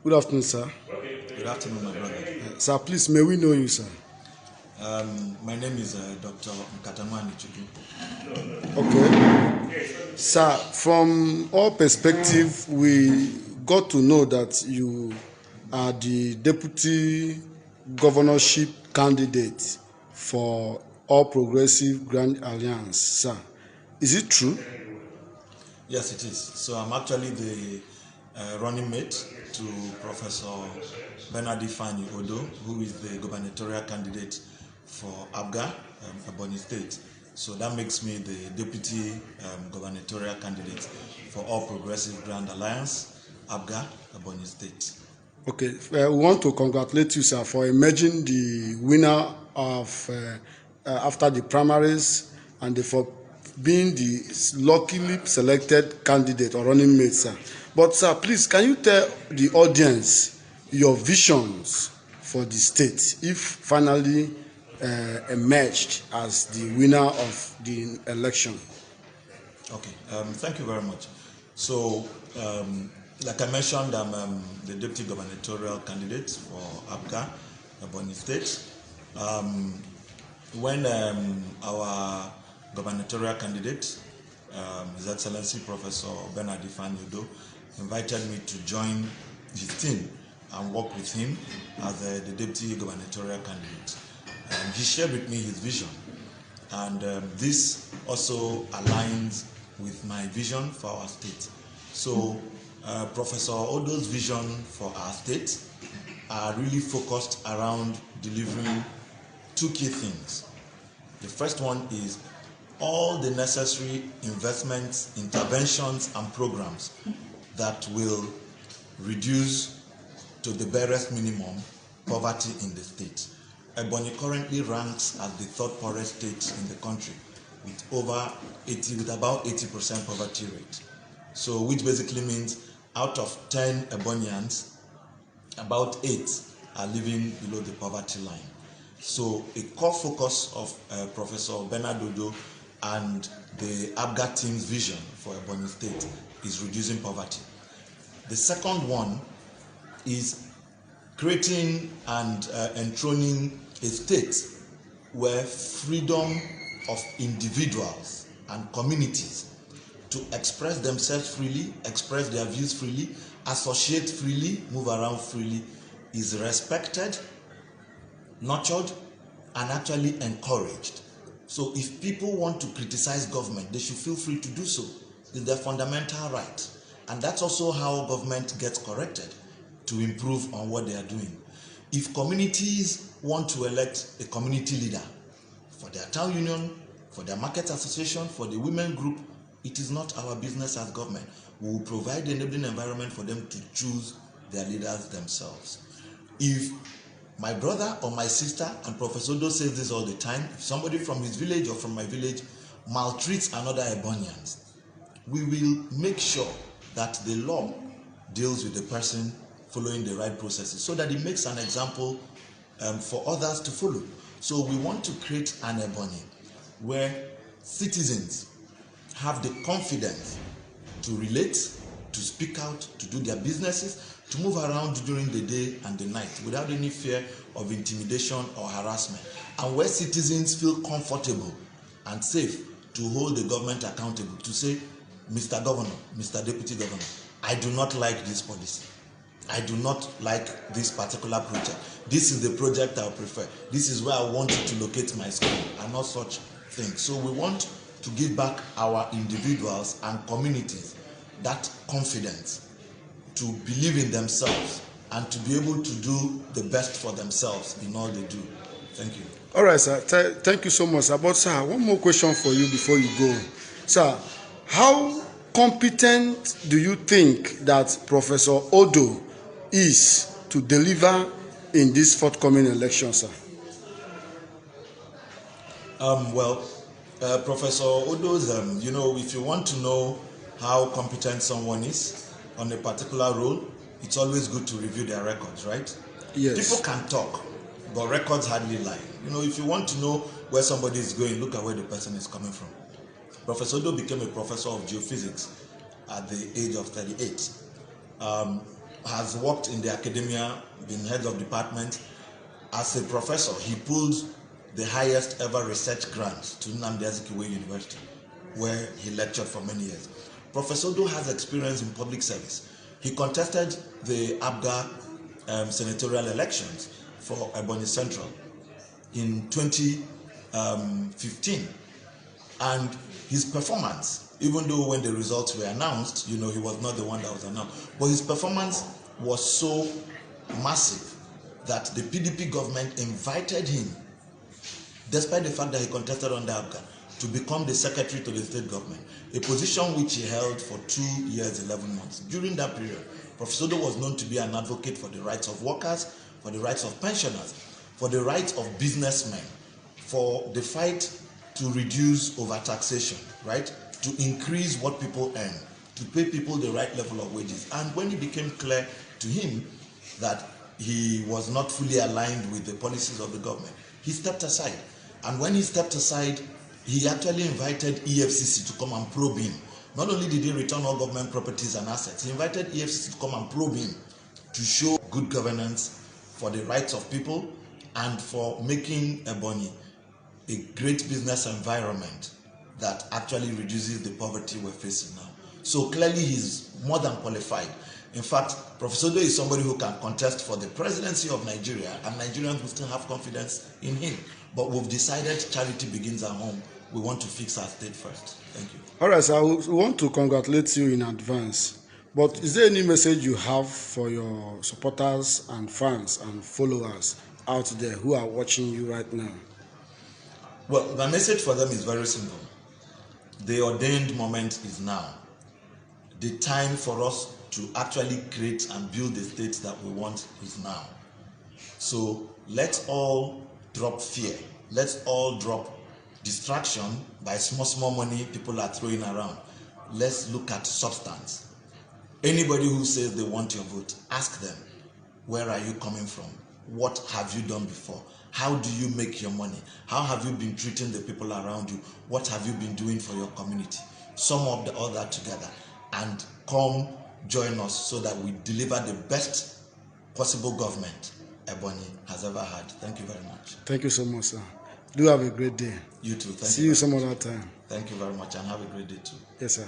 Good afternoon, sir. Good afternoon, my brother. Sir, please, may we know you, sir? My name is Dr. Nkata Chuku. Okay. Sir, from our perspective, we got to know that you are the deputy governorship candidate for All Progressive Grand Alliance, sir. Is it true? Yes, it is. So I'm actually the running mate to Professor Bernard Ifeanyi Odo, who is the gubernatorial candidate for ABGA, Ebonyi State. So that makes me the deputy gubernatorial candidate for All Progressive Grand Alliance, ABGA, Ebonyi State. Okay, we want to congratulate you, sir, for emerging the winner of after the primaries and for being the luckily selected candidate or running mate, sir. But, sir, please, can you tell the audience your visions for the state if finally emerged as the winner of the election? Okay, thank you very much. So, like I mentioned, I'm the deputy gubernatorial candidate for ABGA, Ebonyi State. When our gubernatorial candidate, His Excellency Professor Bernard Ifeanyi Odo, invited me to join his team and work with him as the deputy gubernatorial candidate, he shared with me his vision, and this also aligns with my vision for our state. So Professor Odo's vision for our state are really focused around delivering two key things. The first one is all the necessary investments, interventions, and programs that will reduce to the barest minimum poverty in the state. Ebonyi currently ranks as the third poorest state in the country with about 80% poverty rate. So which basically means out of 10 Ebonians, about 8 are living below the poverty line. So a core focus of Professor Bernard Odo and the ABGA team's vision for Ebonyi State is reducing poverty. The second one is creating and enthroning a state where freedom of individuals and communities to express themselves freely, express their views freely, associate freely, move around freely, is respected, nurtured, and actually encouraged. So if people want to criticize government, they should feel free to do so. It's their fundamental right. And that's also how government gets corrected to improve on what they are doing. If communities want to elect a community leader for their town union, for their market association, for the women group, it is not our business as government. We will provide the enabling environment for them to choose their leaders themselves. If my brother or my sister, and Professor Odo says this all the time, if somebody from his village or from my village maltreats another Ebonians, we will make sure that the law deals with the person following the right processes so that it makes an example for others to follow. So we want to create an Ebonyi where citizens have the confidence to relate, to speak out, to do their businesses, to move around during the day and the night without any fear of intimidation or harassment, and where citizens feel comfortable and safe to hold the government accountable, to say, Mr. Governor, Mr. Deputy Governor, I do not like this policy. I do not like this particular project. This is the project I prefer. This is where I want you to locate my school, and not such things. So we want to give back our individuals and communities that confidence to believe in themselves and to be able to do the best for themselves in all they do. Thank you. All right, sir. Thank you so much, sir. But, sir, one more question for you before you go. Sir, how competent do you think that Professor Odo is to deliver in this forthcoming election, sir? Professor Odo's, if you want to know how competent someone is on a particular role, it's always good to review their records, right? Yes. People can talk, but records hardly lie. If you want to know where somebody is going, look at where the person is coming from. Professor Odo became a professor of geophysics at the age of 38. has worked in the academia, been head of department. As a professor, he pulled the highest ever research grant to Nnamdi Azikiwe University, where he lectured for many years. Professor Odo has experience in public service. He contested the ABGA senatorial elections for Ebonyi Central in 2015. And his performance, even though when the results were announced, he was not the one that was announced, but his performance was so massive that the PDP government invited him, despite the fact that he contested under ABGA, to become the secretary to the state government, a position which he held for 2 years, 11 months. During that period, Professor Odo was known to be an advocate for the rights of workers, for the rights of pensioners, for the rights of businessmen, for the fight to reduce overtaxation, right? To increase what people earn, to pay people the right level of wages. And when it became clear to him that he was not fully aligned with the policies of the government, he stepped aside. And when he stepped aside, he actually invited EFCC to come and probe him. Not only did he return all government properties and assets, he invited EFCC to come and probe him to show good governance for the rights of people and for making Ebonyi a great business environment that actually reduces the poverty we're facing now. So clearly he's more than qualified. In fact, Professor Odo is somebody who can contest for the presidency of Nigeria, and Nigerians will still have confidence in him. But we've decided charity begins at home. We want to fix our state first. Thank you. All right, so I want to congratulate you in advance. But is there any message you have for your supporters and fans and followers out there who are watching you right now? Well, my message for them is very simple. The ordained moment is now. The time for us to actually create and build the state that we want is now. So let's all drop fear. Let's all drop distraction by small money people are throwing around. Let's look at substance. Anybody who says they want your vote, ask them, where are you coming from? What have you done before? How do you make your money? How have you been treating the people around you? What have you been doing for your community? Sum up all that together and come join us so that we deliver the best possible government Ebonyi has ever had. Thank you very much. Thank you so much, sir. Do have a great day. You too. Thank See you you some other time. Thank you very much and have a great day too. Yes, sir.